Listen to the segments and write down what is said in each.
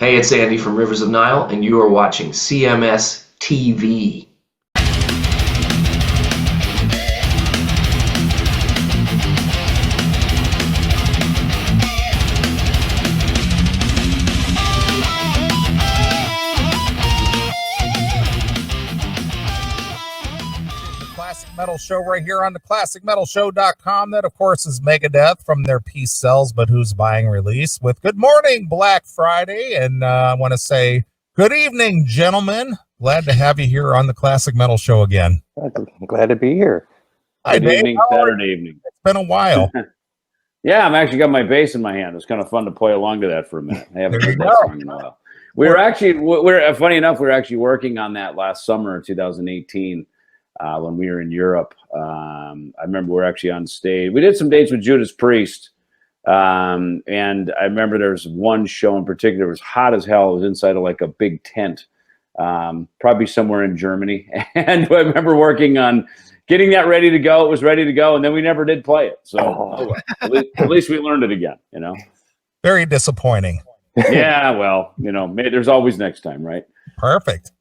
Hey, it's Andy from Rivers of Nile, and you are watching CMS TV. Metal show right here on the classicmetalshow.com. That of course is Megadeth from their Peace Sells But Who's Buying release with Good Morning Black Friday. And I want to say good evening, gentlemen. Glad to have you here on the Classic Metal Show again. I'm glad to be here. Hi, Good Dave. evening, Saturday evening. It's been a while. Yeah, I'm actually got my bass in my hand. It's kind of fun to play along to that for a minute. I haven't There you heard that song in a while. We're funny enough, we were actually working on that last summer, 2018. When we were in Europe. I remember we were actually on stage. We did some dates with Judas Priest. And I remember there was one show in particular. It was hot as hell. It was inside of like a big tent, probably somewhere in Germany. And I remember working on getting that ready to go. It was ready to go. And then we never did play it. So at least we learned it again, you know? Very disappointing. Yeah, well, you know, there's always next time, right? Perfect.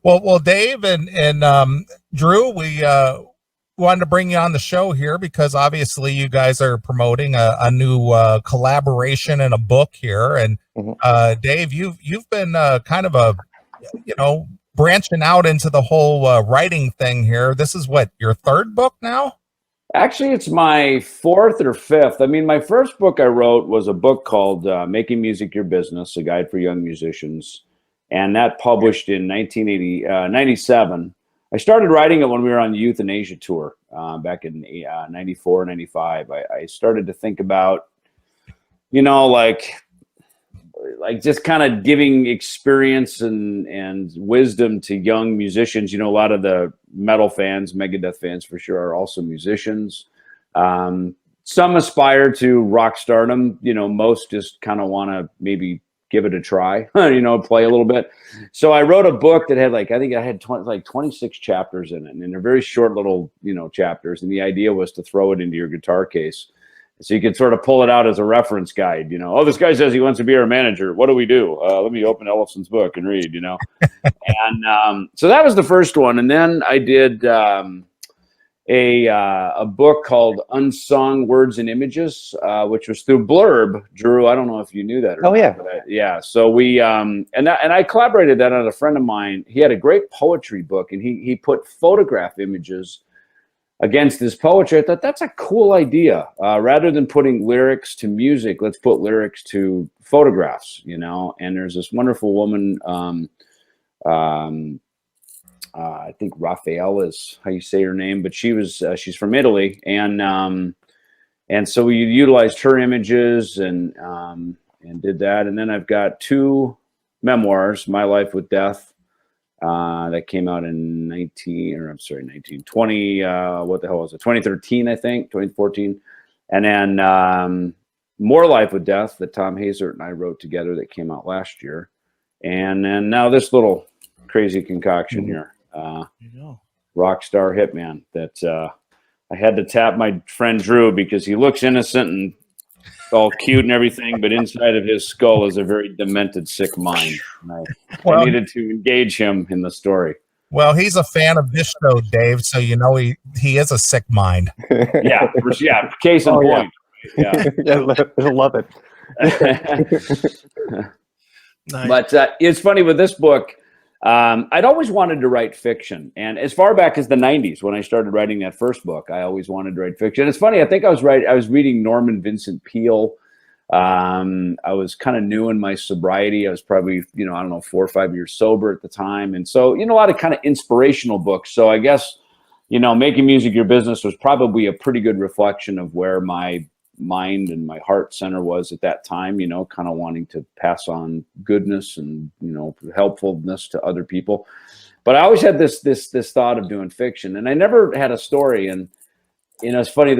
Well, Dave and Drew, we wanted to bring you on the show here because obviously you guys are promoting a new collaboration and a book here. And Dave, you've been kind of branching out into the whole writing thing here. This is what, your third book now? Actually, it's my fourth or fifth. I mean, my first book I wrote was a book called Making Music Your Business, a guide for young musicians. And that published in 1997. I started writing it when we were on the Euthanasia tour back in 94, 95. I started to think about, you know, like just kind of giving experience and wisdom to young musicians. You know, a lot of the metal fans, Megadeth fans for sure, are also musicians. Some aspire to rock stardom. You know, most just kind of want to maybe give it a try, you know, play a little bit. So I wrote a book that had I think I had 26 chapters in it, and they're very short little, you know, chapters. And the idea was to throw it into your guitar case. So you could sort of pull it out as a reference guide, you know. Oh, this guy says he wants to be our manager. What do we do? Let me open Ellefson's book and read, you know. And so that was the first one. And then I did a book called Unsung Words and Images, which was through Blurb. Drew, I don't know if you knew that or not. Yeah. But yeah. So we and I collaborated that on a friend of mine. He had a great poetry book, and he put photograph images against his poetry. I thought that's a cool idea. Rather than putting lyrics to music, let's put lyrics to photographs, you know. And there's this wonderful woman, I think Raphael is how you say her name, but she's from Italy, and so we utilized her images and did that. And then I've got two memoirs, My Life with Death, that came out in 2020. What the hell was it? 2013, I think, 2014. And then More Life with Death that Tom Hazert and I wrote together that came out last year. And then now this little crazy concoction here. Rock Star Hitman that I had to tap my friend Drew because he looks innocent and all cute and everything, but inside of his skull is a very demented, sick mind. I needed to engage him in the story. Well, he's a fan of this show, Dave, so you know he is a sick mind. Yeah, case in point. Yeah, I love it. Nice. But it's funny with this book. I'd always wanted to write fiction, and as far back as the 90s when I started writing that first book, I always wanted to write fiction. It's funny, I think I was reading Norman Vincent Peale. I was kind of new in my sobriety. I was probably, 4 or 5 years sober at the time, and so a lot of kind of inspirational books. So I guess Making Music Your Business was probably a pretty good reflection of where my mind and my heart center was at that time, kind of wanting to pass on goodness and, helpfulness to other people. But I always had this thought of doing fiction, and I never had a story. And, it's funny,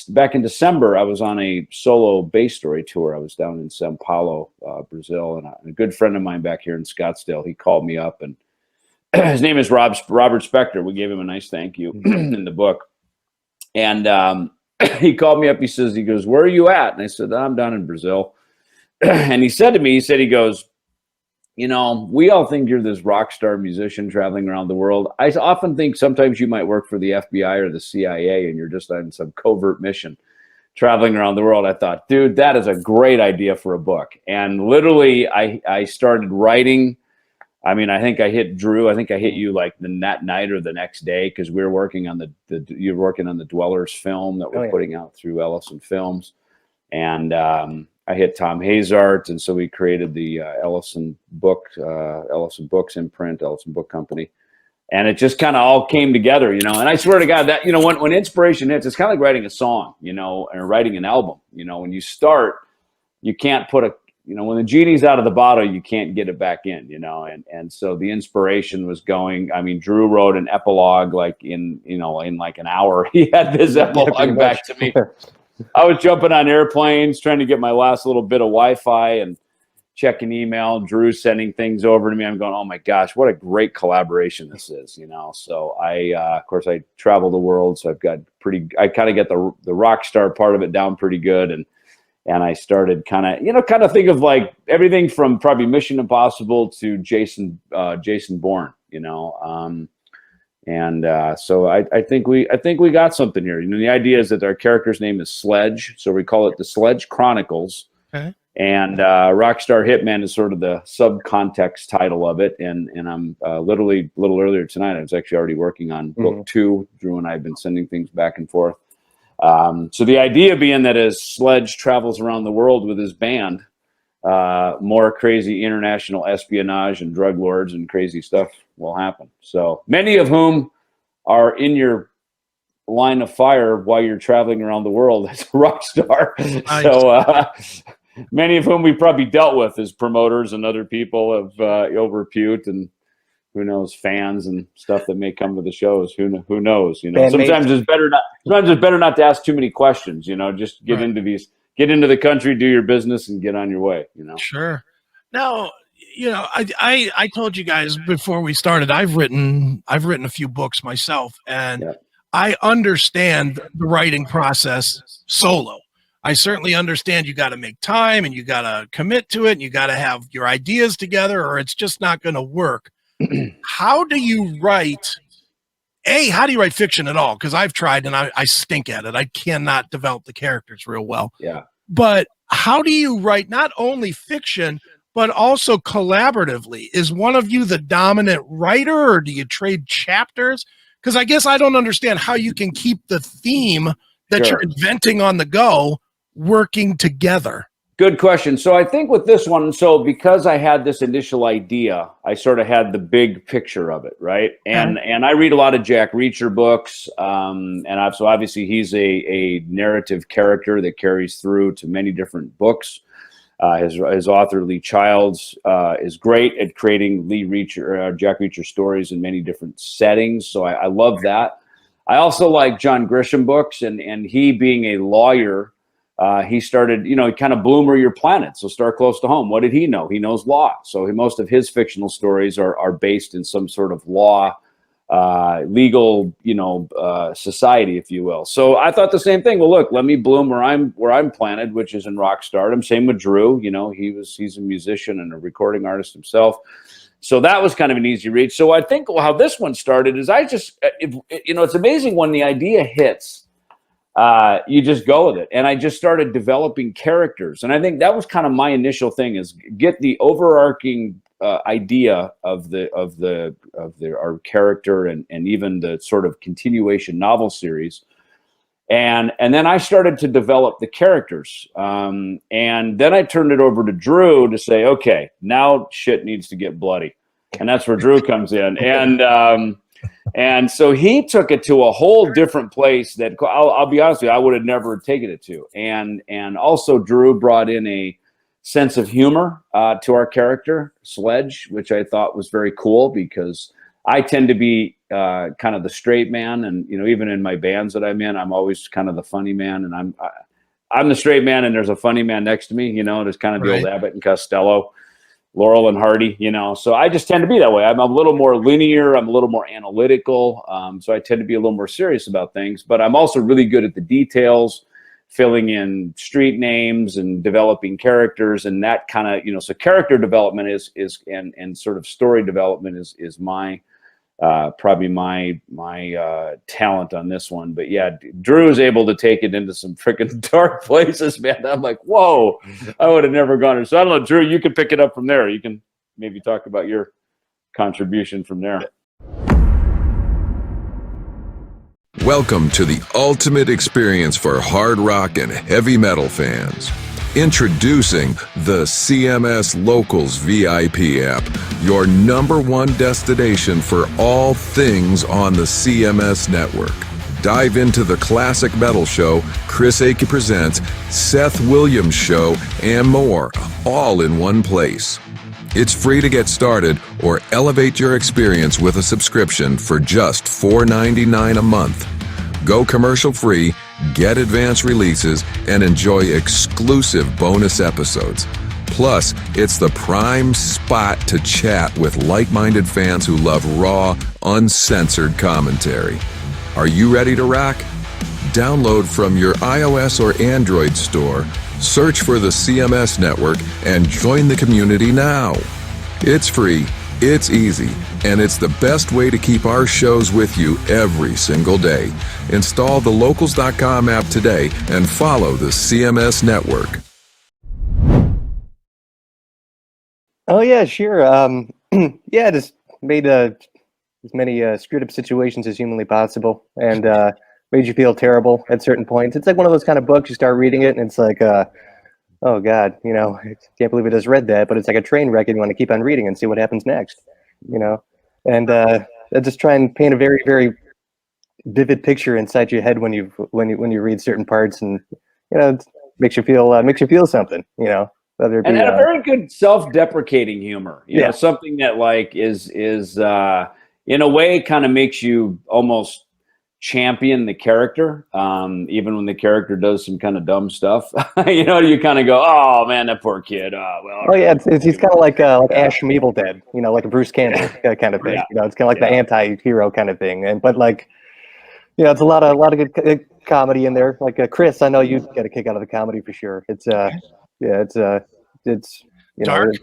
back in December, I was on a solo bass story tour. I was down in Sao Paulo, Brazil, and a good friend of mine back here in Scottsdale, he called me up, and his name is Robert Spector. We gave him a nice thank you in the book. And, he called me up. He goes, "Where are you at?" And I said, "I'm down in Brazil." And he said to me, he goes, you know, we all think you're this rock star musician traveling around the world. I often think sometimes you might work for the FBI or the CIA and you're just on some covert mission traveling around the world. I thought, dude, that is a great idea for a book. And literally I started writing. I mean, I think I hit Drew. I think I hit you like that night or the next day, because we were working on you're working on the Dwellers film that we're putting out through Ellefson Films, and I hit Tom Hazart, and so we created the Ellefson Books imprint, Ellefson Book Company, and it just kind of all came together, you know. And I swear to God, that, you know, when inspiration hits, it's kind of like writing a song, you know, or writing an album. You know, when you start, you can't put when the genie's out of the bottle, you can't get it back in, you know, and so the inspiration was going. I mean, Drew wrote an epilogue like in like an hour. He had this epilogue back to me. I was jumping on airplanes, trying to get my last little bit of Wi-Fi and checking email. Drew sending things over to me. I'm going, oh my gosh, what a great collaboration this is, you know. So of course, I travel the world, so I kind of get the rock star part of it down pretty good, and I started kind of think of like everything from probably Mission Impossible to Jason Bourne, you know. So I think we got something here. You know, the idea is that our character's name is Sledge, so we call it the Sledge Chronicles. Okay. And Rock Star Hitman is sort of the subcontext title of it. And I'm literally a little earlier tonight, I was actually already working on book 2. Drew and I have been sending things back and forth. So the idea being that as Sledge travels around the world with his band, more crazy international espionage and drug lords and crazy stuff will happen. So many of whom are in your line of fire while you're traveling around the world as a rock star. Nice. So many of whom we probably dealt with as promoters and other people of ill repute, and who knows, fans and stuff that may come to the shows. Who knows? You know, sometimes it's better not to ask too many questions. You know, just get into the country, do your business, and get on your way. You know. Sure. Now, you know, I told you guys before we started, I've written a few books myself, and I understand the writing process solo. I certainly understand you got to make time and you got to commit to it and you got to have your ideas together, or it's just not going to work. How do you write fiction at all? Because I've tried and I stink at it. I cannot develop the characters real well. Yeah. But how do you write not only fiction, but also collaboratively? Is one of you the dominant writer, or do you trade chapters? Because I guess I don't understand how you can keep the theme that you're inventing on the go working together. Good question. So I think with this one, so because I had this initial idea, I sort of had the big picture of it, right? And I read a lot of Jack Reacher books, so obviously he's a narrative character that carries through to many different books. His author Lee Childs is great at creating Jack Reacher stories in many different settings. So I love that. I also like John Grisham books, and he being a lawyer. He started, he kind of blew where your planet. So start close to home. What did he know? He knows law. So most of his fictional stories are based in some sort of law, legal, society, if you will. So I thought the same thing. Well, look, let me bloom where I'm planted, which is in rock stardom. Same with Drew. He's a musician and a recording artist himself. So that was kind of an easy read. So I think how this one started is it's amazing when the idea hits. You just go with it. And I just started developing characters. And I think that was kind of my initial thing, is get the overarching idea of our character and even the sort of continuation novel series. And then I started to develop the characters. And then I turned it over to Drew to say, okay, now shit needs to get bloody. And that's where Drew comes in. And so he took it to a whole different place that I'll be honest with you, I would have never taken it to. And also Drew brought in a sense of humor to our character, Sledge, which I thought was very cool, because I tend to be kind of the straight man. And, even in my bands that I'm in, I'm always kind of the funny man. And I'm the straight man and there's a funny man next to me, there's kind of the old Abbott and Costello. Laurel and Hardy, so I just tend to be that way. I'm a little more linear. I'm a little more analytical. So I tend to be a little more serious about things, but I'm also really good at the details. filling in street names and developing characters, and that kind of, so character development is and sort of story development is my probably my talent on this one. But yeah, Drew is able to take it into some freaking dark places, man. I'm like, whoa, I would have never gone there. So I don't know, Drew, you can pick it up from there. You can maybe talk about your contribution from there. Welcome to the ultimate experience for hard rock and heavy metal fans. Introducing the CMS Locals VIP app, your #1 destination for all things on the CMS network. Dive into the classic metal show, Chris Akin Presents, Seth Williams Show, and more, all in one place. It's free to get started or elevate your experience with a subscription for just $4.99 a month. Go commercial free, get advanced releases, and enjoy exclusive bonus episodes. Plus, it's the prime spot to chat with like-minded fans who love raw, uncensored commentary. Are you ready to rock? Download from your iOS or Android store, search for the CMS network, and join the community now. It's free, it's easy, and it's the best way to keep our shows with you every single day. Install the Locals.com app today and follow the CMS network. Oh yeah, sure. Yeah, just made as many screwed up situations as humanly possible, and made you feel terrible at certain points. It's like one of those kind of books, you start reading it and it's like, oh God, I can't believe I just read that, but it's like a train wreck and you want to keep on reading and see what happens next, and I just try and paint a very, very vivid picture inside your head when you read certain parts, and it makes you feel something, whether it be, And a very good self-deprecating humor, Yeah. something that like is in a way kind of makes you almost champion the character, even when the character does some kind of dumb stuff. You kind of go, oh man, that poor kid. Oh yeah, he's kind of like Ash from Evil Dead, like a Bruce Campbell kind of thing. Yeah. It's kind of like the anti-hero kind of thing, but like, it's a lot of good comedy in there. Like Chris, I know you get a kick out of the comedy for sure. It's Dark?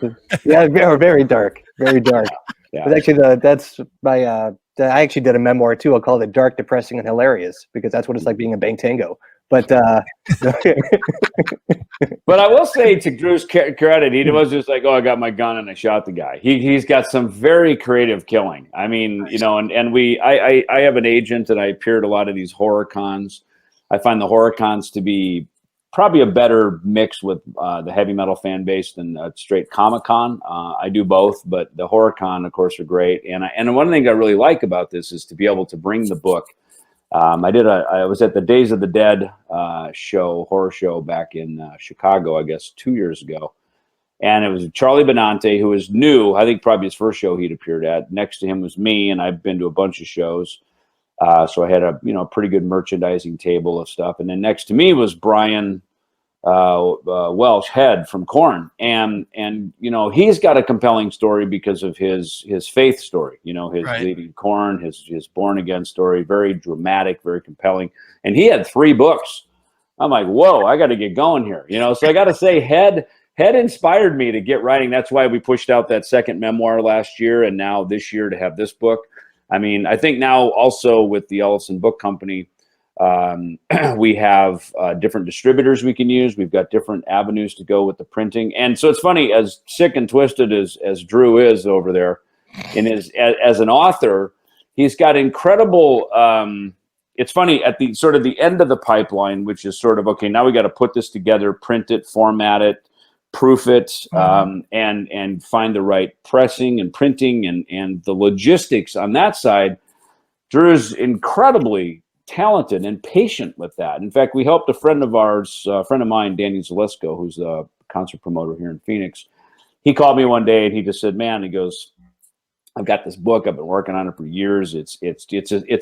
Very dark, very dark. Yeah. But actually, that's my. I actually did a memoir too. I called it "Dark, Depressing, and Hilarious" because that's what it's like being a bang tango. But But I will say, to Drew's credit, he was just like, oh, I got my gun and I shot the guy. He's got some very creative killing. I mean, I have an agent and I appear at a lot of these horror cons. I find the horror cons to be probably a better mix with the heavy metal fan base than straight Comic-Con. I do both, but the horror con, of course, are great. And one thing I really like about this is to be able to bring the book. I was at the Days of the Dead horror show back in Chicago, I guess 2 years ago. And it was Charlie Benante, who was new. I think probably his first show he'd appeared at. Next to him was me, and I've been to a bunch of shows. So I had a pretty good merchandising table of stuff. And then next to me was Brian Welsh, Head from Korn. And he's got a compelling story because of his faith story, his Right. leaving Korn, his born again story, very dramatic, very compelling. And he had 3 books. I'm like, whoa, I got to get going here. So I got to say Head inspired me to get writing. That's why we pushed out that second memoir last year. And now this year to have this book. I mean, I think now also with the Ellefson Book Company, we have different distributors we can use. We've got different avenues to go with the printing. And so it's funny, as sick and twisted as Drew is over there, as an author, he's got incredible. It's funny at the sort of the end of the pipeline, which is sort of, okay, now we got to put this together, print it, format it, proof it, and find the right pressing and printing and the logistics on that side. Drew's incredibly talented and patient with that. In fact, we helped a friend of mine, Danny Zalesko, who's a concert promoter here in Phoenix. He called me one day and he just said, man, he goes, I've got this book. I've been working on it for years. It's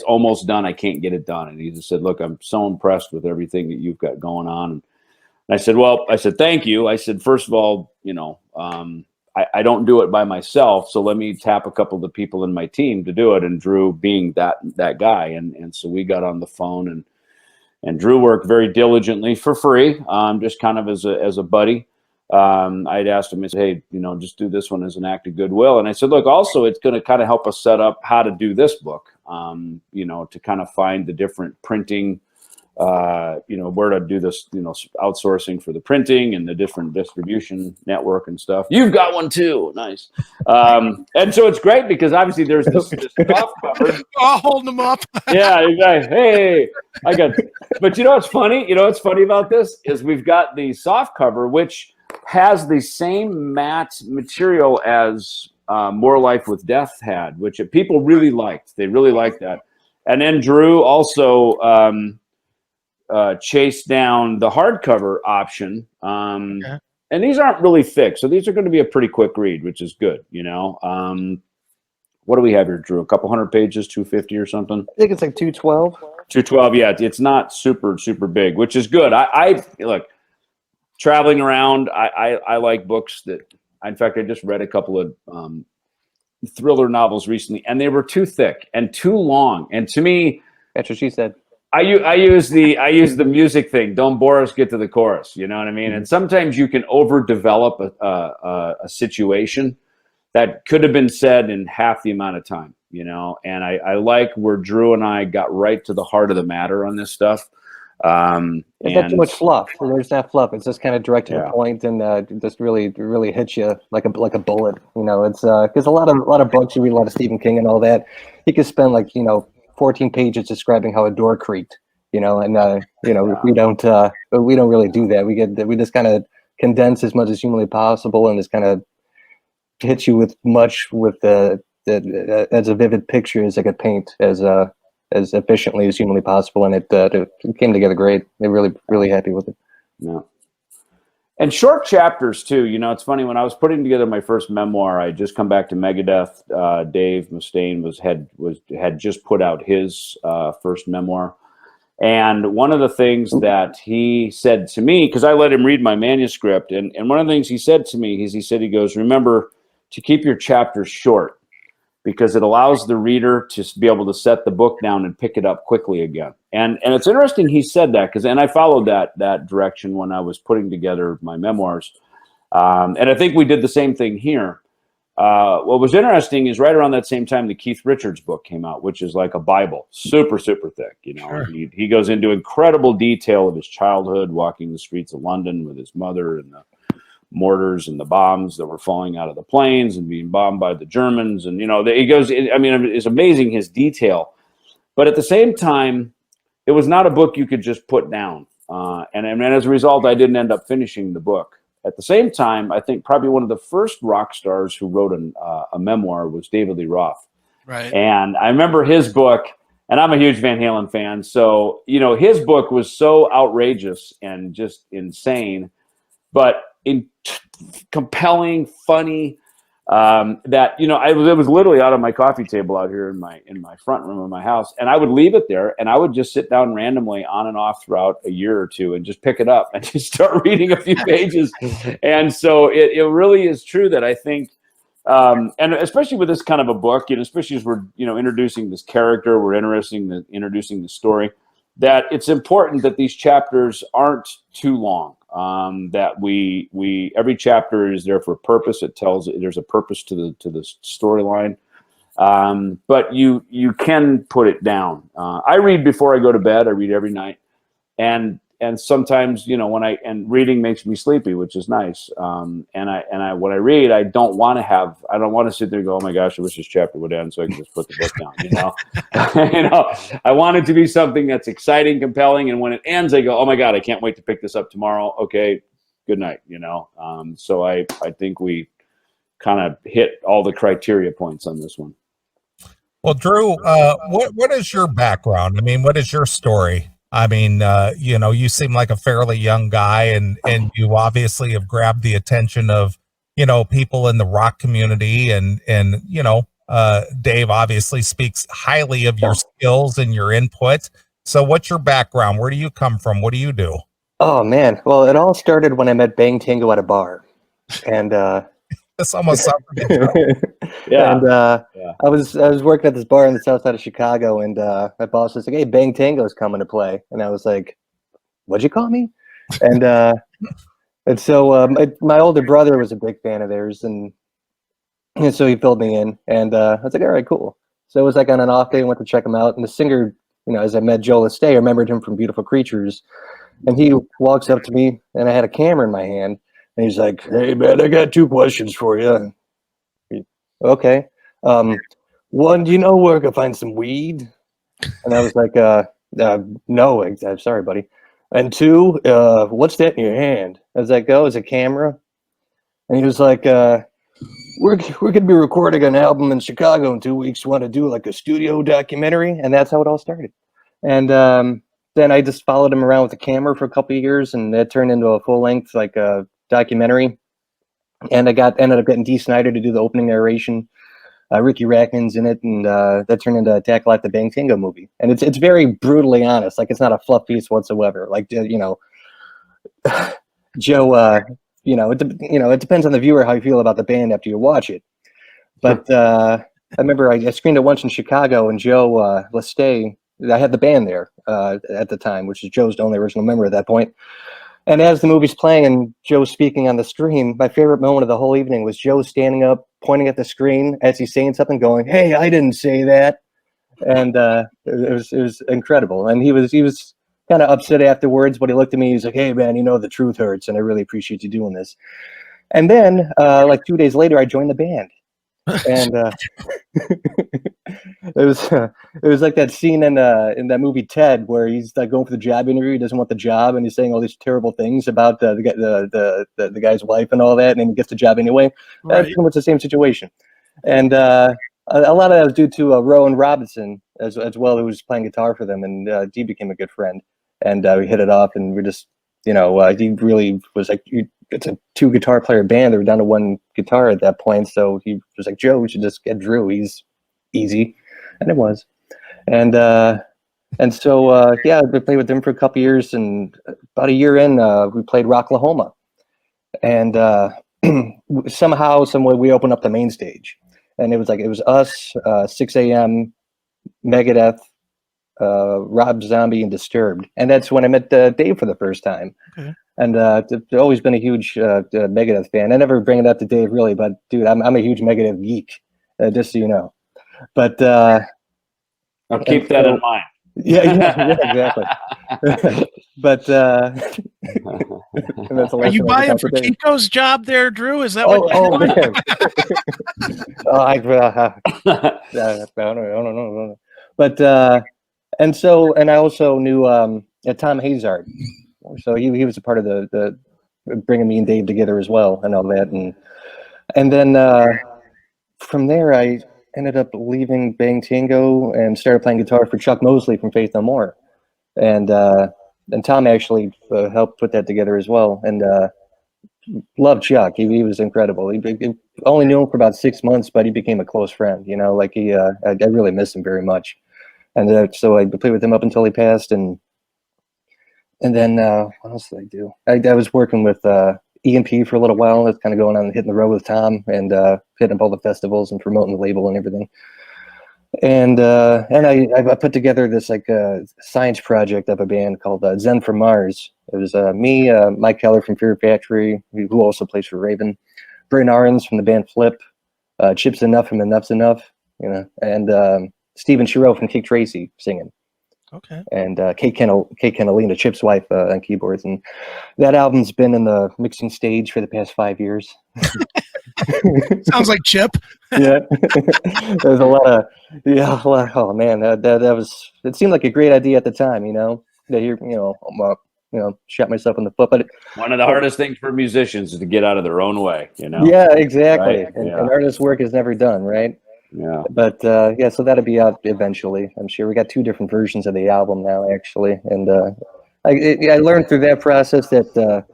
almost done. I can't get it done. And he just said, look, I'm so impressed with everything that you've got going on. And I said, thank you. I said, first of all, I don't do it by myself. So let me tap a couple of the people in my team to do it. And Drew being that guy. And so we got on the phone And Drew worked very diligently for free, just kind of as a buddy. I'd asked him, I said, hey, just do this one as an act of goodwill. And I said, look, also it's going to kind of help us set up how to do this book, to kind of find the different printing, where to do this, outsourcing for the printing and the different distribution network and stuff. You've got one too. Nice. And so it's great because obviously there's this soft cover. Oh, holding them up. Yeah, exactly. Hey, I got, but what's funny? What's funny about this is we've got the soft cover, which has the same matte material as More Life with Death had, which people really liked. They really liked that. And then Drew also chased down the hardcover option. Okay. And these aren't really thick, so these are going to be a pretty quick read, which is good. What do we have here, Drew? A couple hundred pages, 250 or something? I think it's like 212. 212, yeah. It's not super big, which is good. I look, traveling around, I like books that, in fact, I just read a couple of thriller novels recently, and they were too thick and too long. And to me, that's what she said. I use the music thing. Don't bore us, get to the chorus. You know what I mean? Mm-hmm. And sometimes you can overdevelop a situation that could have been said in half the amount of time. And I like where Drew and I got right to the heart of the matter on this stuff. There's not too much fluff. There's not fluff. It's just kind of direct to the point, and just really hits you like a bullet. It's because a lot of books, you read a lot of Stephen King and all that. You could spend 14 pages describing how a door creaked. We don't really do that. We just kind of condense as much as humanly possible, and just kind of hit you with as a vivid picture as I could paint as efficiently as humanly possible, and it came together great. They're really happy with it. Yeah. And short chapters too. It's funny, when I was putting together my first memoir, I just come back to Megadeth. Dave Mustaine had just put out his first memoir, and one of the things that he said to me, because I let him read my manuscript, and one of the things he said to me is he goes, remember to keep your chapters short, because it allows the reader to be able to set the book down and pick it up quickly again. And it's interesting he said that, and I followed that direction when I was putting together my memoirs. And I think we did the same thing here. What was interesting is right around that same time, the Keith Richards book came out, which is like a Bible, super thick. Sure. He goes into incredible detail of his childhood, walking the streets of London with his mother, and the mortars and the bombs that were falling out of the planes and being bombed by the Germans. And, he goes, it's amazing, his detail. But at the same time, it was not a book you could just put down. And as a result, I didn't end up finishing the book. At the same time, I think probably one of the first rock stars who wrote a memoir was David Lee Roth. Right. And I remember his book, and I'm a huge Van Halen fan. So, his book was so outrageous and just insane, but compelling, funny, that it was literally out on my coffee table out here in my front room of my house, and I would leave it there, and I would just sit down randomly on and off throughout a year or two and just pick it up and just start reading a few pages. And so it really is true that I think, and especially with this kind of a book, especially as we're introducing this character, we're introducing the story, that it's important that these chapters aren't too long. That we every chapter is there for a purpose. It tells there's a purpose to the storyline, but you can put it down. I read before I go to bed. I read every night, and sometimes when reading makes me sleepy, which is nice. And when I read, I don't want to sit there and go, oh my gosh, I wish this chapter would end so I can just put the book down. I want it to be something that's exciting, compelling, and when it ends, I go, oh my God, I can't wait to pick this up tomorrow. Okay, good night. So I think we kind of hit all the criteria points on this one. Well, Drew, what is your background? I mean, what is your story? I mean, you seem like a fairly young guy, and you obviously have grabbed the attention of, people in the rock community, and Dave obviously speaks highly of your skills and your input. So what's your background? Where do you come from? What do you do? Oh man. Well, it all started when I met Bang Tango at a bar, and This almost sounds like a joke. Yeah. And I was working at this bar on the south side of Chicago, and my boss was like, "Hey, Bang Tango's coming to play," and I was like, "What'd you call me?" And so my older brother was a big fan of theirs, and so he filled me in, and I was like, "All right, cool." So it was like on an off day, I went to check him out, and the singer, as I met Joe Lestay, I remembered him from Beautiful Creatures, and he walks up to me, and I had a camera in my hand, and he's like, "Hey, man, I got 2 questions for you." Okay. One, do you know where I can find some weed? And I was like, no, I'm sorry, buddy. And 2, what's that in your hand? I was like, oh, it's a camera. And he was like, we're going to be recording an album in Chicago in 2 weeks. Want to do like a studio documentary? And that's how it all started. And then I just followed him around with the camera for a couple of years, and that turned into a full length like documentary. And I ended up getting Dee Snider to do the opening narration. Ricky Rackman's in it, and that turned into Attack Like the Bang Tango movie. And it's very brutally honest. Like, it's not a fluff piece whatsoever. Like, Joe, it depends on the viewer how you feel about the band after you watch it. But I remember I screened it once in Chicago, and Joe Lestay, I had the band there at the time, which is Joe's the only original member at that point. And as the movie's playing and Joe's speaking on the screen, my favorite moment of the whole evening was Joe standing up, pointing at the screen as he's saying something, going, "Hey, I didn't say that." And it was incredible. And he was kind of upset afterwards, but he looked at me. He's like, "Hey, man, the truth hurts, and I really appreciate you doing this." And then, like 2 days later, I joined the band. And it was like that scene in that movie Ted, where he's like going for the job interview. He doesn't want the job, and he's saying all these terrible things about the guy's wife and all that, and then he gets the job anyway. Right. That's pretty much the same situation. And a lot of that was due to Rowan Robinson as well, who was playing guitar for them, and Dee became a good friend, and we hit it off, and we just, he really was like, it's a 2 guitar player band. They were down to 1 guitar at that point. So he was like, "Joe, we should just get Drew. He's easy." And it was. And so, we played with them for a couple years, and about a year in, we played Rocklahoma. And somehow, some way, we opened up the main stage. And it was us, 6 a.m., Megadeth, Rob Zombie, and Disturbed. And that's when I met Dave for the first time. Okay. And I've always been a huge Megadeth fan. I never bring it up to Dave, really, but dude, I'm a huge Megadeth geek, just so you know. But I'll keep that in mind. Yeah, exactly. But that's a Are you lesson buying every for time. Kiko's job there, Drew? Is that what Oh you're doing? man. I don't know. But and I also knew Tom Hazard. So he was a part of the bringing me and Dave together as well, and all that, and then from there I ended up leaving Bang Tango and started playing guitar for Chuck Mosley from Faith No More, and Tom actually helped put that together as well, and loved Chuck. He was incredible. He only knew him for about 6 months, but he became a close friend. I really miss him very much, and so I played with him up until he passed, and then what else did I do? I was working with E&P for a little while. That's kind of going on, hitting the road with Tom, and hitting up all the festivals and promoting the label and everything. And I put together this science project of a band called Zen from Mars. It was me, Mike Keller from Fear Factory, who also plays for Raven, Bryn Arns from the band Flip, Chips Enough from Enough's Enough, and Stephen Chiro from Kick Tracy singing. Okay. And Kate Kennelina, Chip's wife, on keyboards. And that album's been in the mixing stage for the past 5 years. Sounds like Chip. Yeah. There's a lot of, oh man, that was, it seemed like a great idea at the time, shot myself in the foot. But One of the hardest things for musicians is to get out of their own way, Yeah, exactly. Right? And artist work is never done, right? Yeah. But so that'll be out eventually. I'm sure we got 2 different versions of the album now, actually. And I learned through that process that the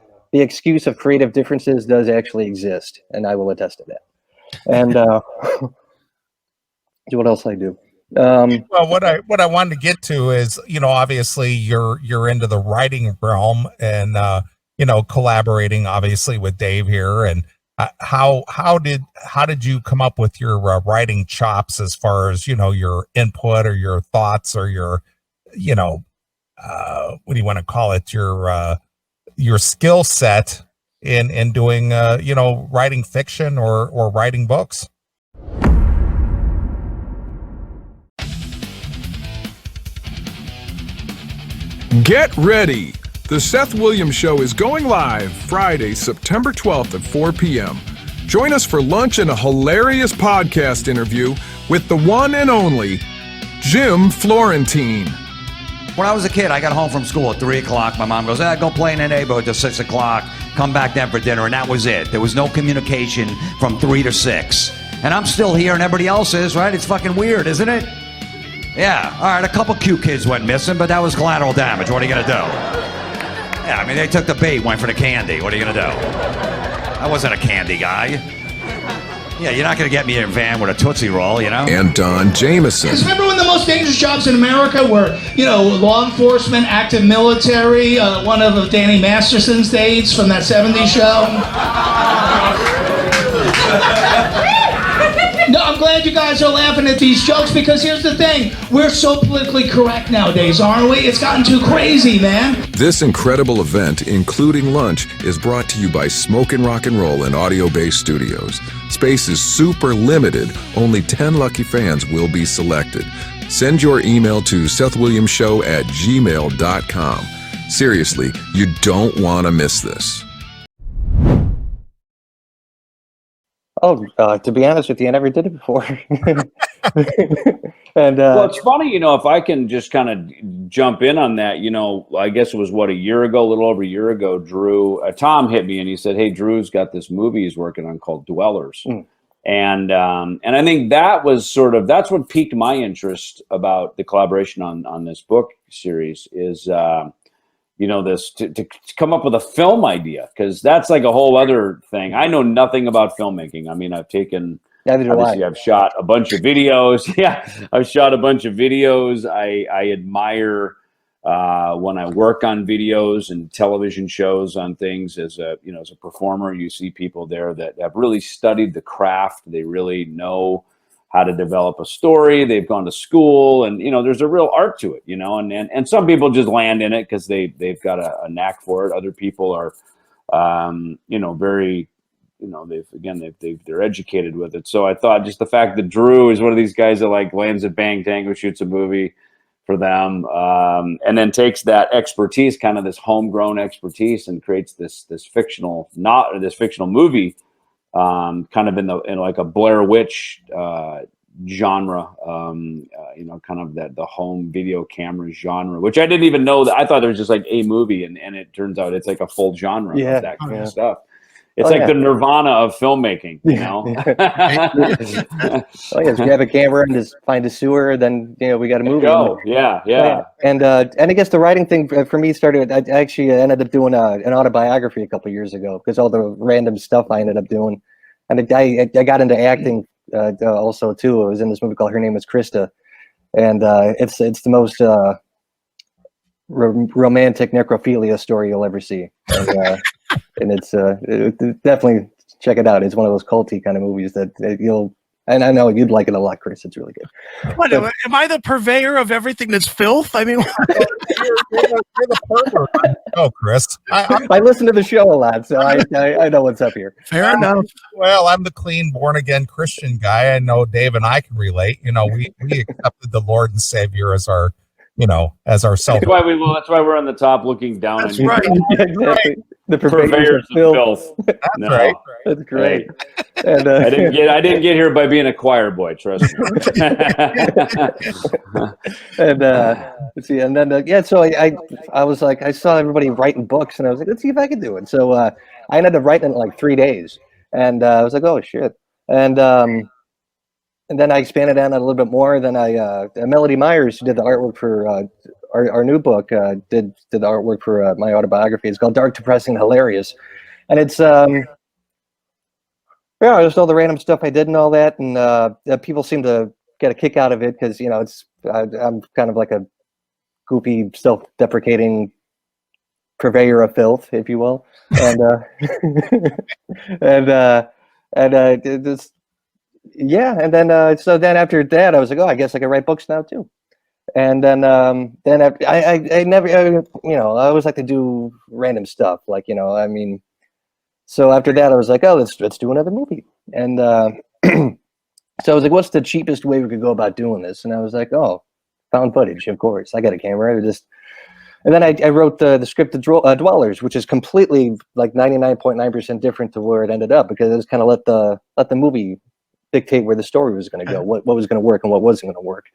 excuse of creative differences does actually exist, and I will attest to that. And what else I do? Well, what I wanted to get to is, obviously you're into the writing realm, and collaborating obviously with Dave here, and How did you come up with your writing chops as far as your input or your thoughts or your what do you want to call it, your skill set in doing writing fiction or writing books? Get ready! The Seth Williams Show is going live Friday, September 12th at 4 p.m. Join us for lunch and a hilarious podcast interview with the one and only Jim Florentine. When I was a kid, I got home from school at 3 o'clock. My mom goes, go play in the neighborhood till 6 o'clock. Come back then for dinner, and that was it. There was no communication from 3 to 6. And I'm still here, and everybody else is, right? It's fucking weird, isn't it? Yeah, all right, a couple cute kids went missing, but that was collateral damage. What are you going to do? Yeah, I mean, they took the bait, went for the candy. What are you going to do? I wasn't a candy guy. Yeah, you're not going to get me in a van with a Tootsie Roll, And Don Jameson. Remember when the most dangerous jobs in America were, law enforcement, active military, one of Danny Masterson's dates from that 70s show? No, I'm glad you guys are laughing at these jokes, because here's the thing. We're so politically correct nowadays, aren't we? It's gotten too crazy, man. This incredible event, including lunch, is brought to you by Smokin' Rock and Roll and Audio Base Studios. Space is super limited. Only 10 lucky fans will be selected. Send your email to sethwilliamshow@gmail.com. Seriously, you don't want to miss this. Oh, to be honest with you, I never did it before. And well, it's funny, if I can just kind of jump in on that, I guess it was a little over a year ago, Drew, Tom hit me and he said, "Hey, Drew's got this movie he's working on called Dwellers." And I think that was that's what piqued my interest about the collaboration on this book series is, this to come up with a film idea, because that's like a whole other thing. I know nothing about filmmaking. I mean, I've shot a bunch of videos. Yeah, I've shot a bunch of videos. I admire when I work on videos and television shows on things as a performer. You see people there that have really studied the craft. They really know how to develop a story. They've gone to school, and there's a real art to it. And some people just land in it because they've got a knack for it. Other people are, very, they're educated with it. So I thought just the fact that Drew is one of these guys that like lands at Bang Tango, shoots a movie for them, and then takes that expertise, kind of this homegrown expertise, and creates this fictional movie. Kind of in like a Blair Witch genre, kind of the home video camera genre, which I didn't even know. That I thought there was just like a movie, and it turns out it's like a full genre of that kind of stuff. It's the Nirvana of filmmaking, grab a camera and just find a sewer, then we got a movie. Yeah. And I guess the writing thing for me started. I actually ended up doing an autobiography a couple of years ago, because all the random stuff I ended up doing, and I got into acting also too. I was in this movie called Her Name Is Krista, and it's the most romantic necrophilia story you'll ever see. And it's definitely check it out. It's one of those culty kind of movies that you'll, and I know you'd like it a lot, Chris. It's really good. What, am I the purveyor of everything that's filth? I mean, you're the pervert. Oh, Chris. I listen to the show a lot, so I know what's up here. Fair enough. Well, I'm the clean, born-again Christian guy. I know Dave and I can relate. We accepted the Lord and Savior as our self. That's why we're on the top looking down. That's right. Exactly. The purveyors of filth. That's right. That's great. Hey, And, I didn't get here by being a choir boy. Trust me. And let's see, and then so I was like, I saw everybody writing books, and I was like, let's see if I can do it. So I ended up writing it in like 3 days, and I was like, oh shit, and then I expanded on it a little bit more. Then Melody Myers, who did the artwork for our new book, did the artwork for my autobiography. It's called Dark, Depressing, Hilarious, and it's just all the random stuff I did and all that, and people seem to get a kick out of it because I'm kind of like a goofy, self-deprecating purveyor of filth, if you will, and this, yeah, and then so then after that, I was like, oh, I guess I can write books now too. And then after, I never, I always like to do random stuff, like, I mean, so after that, I was like, oh, let's do another movie, and so I was like, what's the cheapest way we could go about doing this? And I was like, oh, found footage, of course. I got a camera. And then I wrote the script of Dwellers, which is completely like 99.9% different to where it ended up, because it was kind of let the movie dictate where the story was going to go, what was going to work and what wasn't going to work.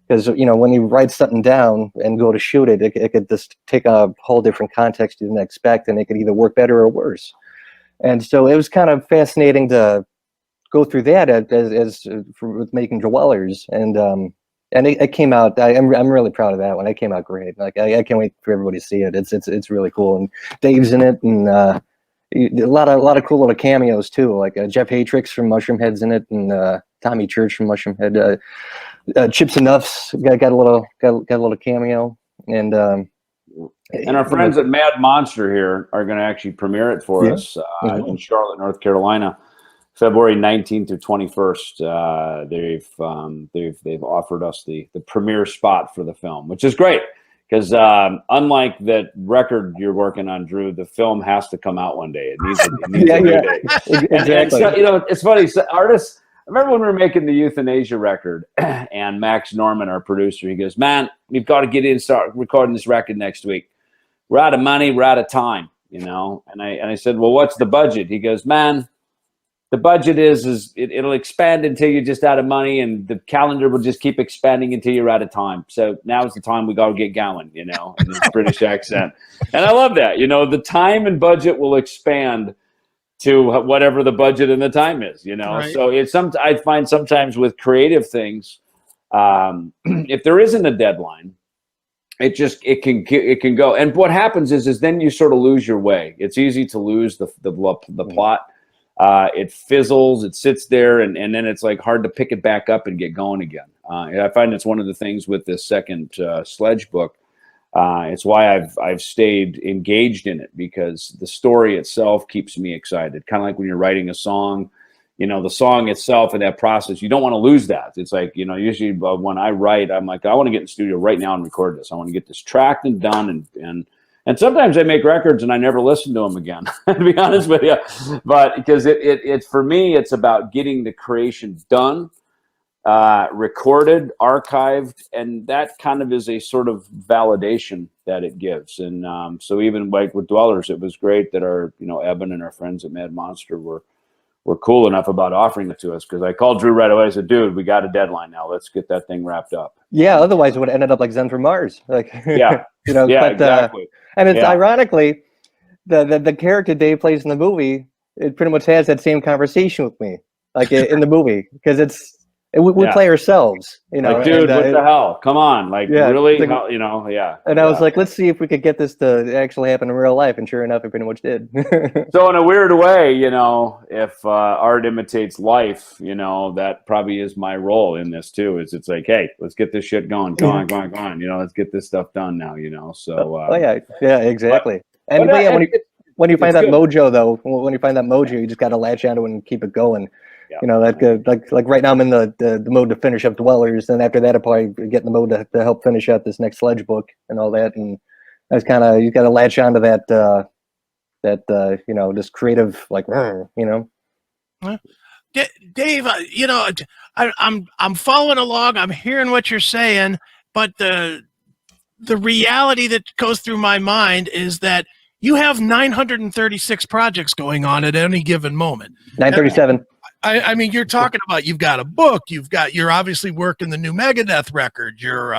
Because when you write something down and go to shoot it, it could just take a whole different context you didn't expect, and it could either work better or worse. And so it was kind of fascinating to go through that with making Dwellers, and it came out. I'm really proud of that one. It came out great. Like I can't wait for everybody to see it. It's really cool, and Dave's in it, and a lot of cool little cameos too. Like Jeff Hatrix from Mushroomhead's in it, and Tommy Church from Mushroomhead. Chips Enough's got a little cameo, and our friends at Mad Monster here are going to actually premiere it for us in Charlotte, North Carolina, February 19th through 21st. They've offered us the premiere spot for the film, which is great, because unlike that record you're working on, Drew, the film has to come out one day. It needs a new day. Exactly. And so, it's funny. So artists. I remember when we were making the Euthanasia record, and Max Norman, our producer, he goes, "Man, we've got to get in and start recording this record next week. We're out of money, we're out of time, And I said, "Well, what's the budget?" He goes, "Man, the budget is it'll expand until you're just out of money, and the calendar will just keep expanding until you're out of time. So now's the time we got to get going," in this British accent. And I love that. The time and budget will expand to whatever the budget and the time is, Right. So I find sometimes with creative things, if there isn't a deadline, it can go. And what happens is then you sort of lose your way. It's easy to lose the plot. It fizzles, it sits there, and then it's like hard to pick it back up and get going again. And I find it's one of the things with this second Sledge book. It's why I've stayed engaged in it, because the story itself keeps me excited. Kind of like when you're writing a song, the song itself and that process, you don't want to lose that. It's like, usually when I write, I'm like, I want to get in the studio right now and record this. I want to get this tracked and done. And sometimes I make records and I never listen to them again, to be honest with you. But because it's for me, it's about getting the creation done, recorded, archived, and that kind of is a sort of validation that it gives. And so even like with Dwellers, it was great that our, Eben and our friends at Mad Monster were cool enough about offering it to us, because I called Drew right away. I said, "Dude, we got a deadline now. Let's get that thing wrapped up." Yeah, otherwise it would have ended up like Zen from Mars. Like, yeah, yeah, but, exactly. And it's ironically, the character Dave plays in the movie, it pretty much has that same conversation with me, like in the movie, because we play ourselves, Like, dude, what the hell? Come on, like, really, yeah. And I was like, let's see if we could get this to actually happen in real life, and sure enough, it pretty much did. So in a weird way, if art imitates life, that probably is my role in this too. It's like, hey, let's get this shit going. Come on. Let's get this stuff done now. So. Yeah, exactly. When you find that mojo, though, when you find that mojo, you just got to latch onto it and keep it going. Yeah. Like right now I'm in the mode to finish up Dwellers, and after that I'll probably get in the mode to help finish out this next Sledge book and all that. And that's kind of, you got to latch onto that this creative, like, Dave, I'm following along. I'm hearing what you're saying, but the reality that goes through my mind is that you have 936 projects going on at any given moment. 937. I mean, you're talking about, you've got a book, you're obviously working the new Megadeth record. You're,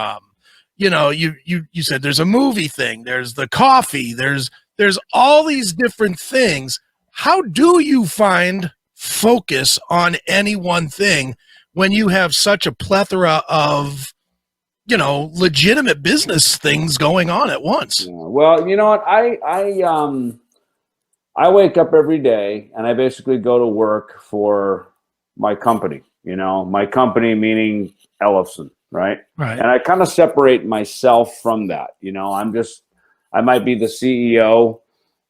you said there's a movie thing, there's the coffee, there's all these different things. How do you find focus on any one thing when you have such a plethora of, legitimate business things going on at once? Yeah. Well, you know what? I wake up every day and I basically go to work for my company, my company meaning Ellefson, right? Right. And I kind of separate myself from that. I might be the CEO,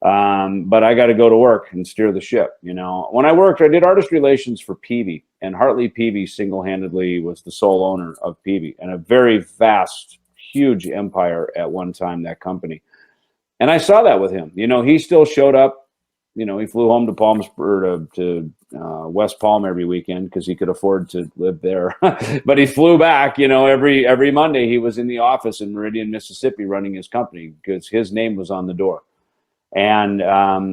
but I got to go to work and steer the ship. You know, when I worked, I did artist relations for Peavey, and Hartley Peavey single-handedly was the sole owner of Peavey, and a very vast, huge empire at one time, that company. And I saw that with him. You know, he still showed up. You know, he flew home to Palm to West Palm every weekend because he could afford to live there. But he flew back. You know, every Monday he was in the office in Meridian, Mississippi, running his company because his name was on the door. And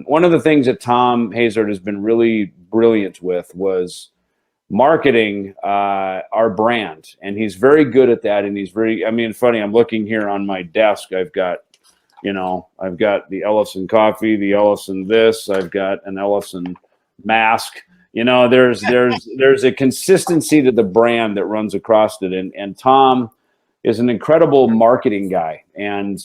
one of the things that Tom Hazard has been really brilliant with was marketing our brand, and he's very good at that. And he's very, I mean, funny. I'm looking here on my desk. I've got the Ellefson coffee, the Ellefson this. I've got an Ellefson mask. You know, there's a consistency to the brand that runs across it, and Tom is an incredible marketing guy, and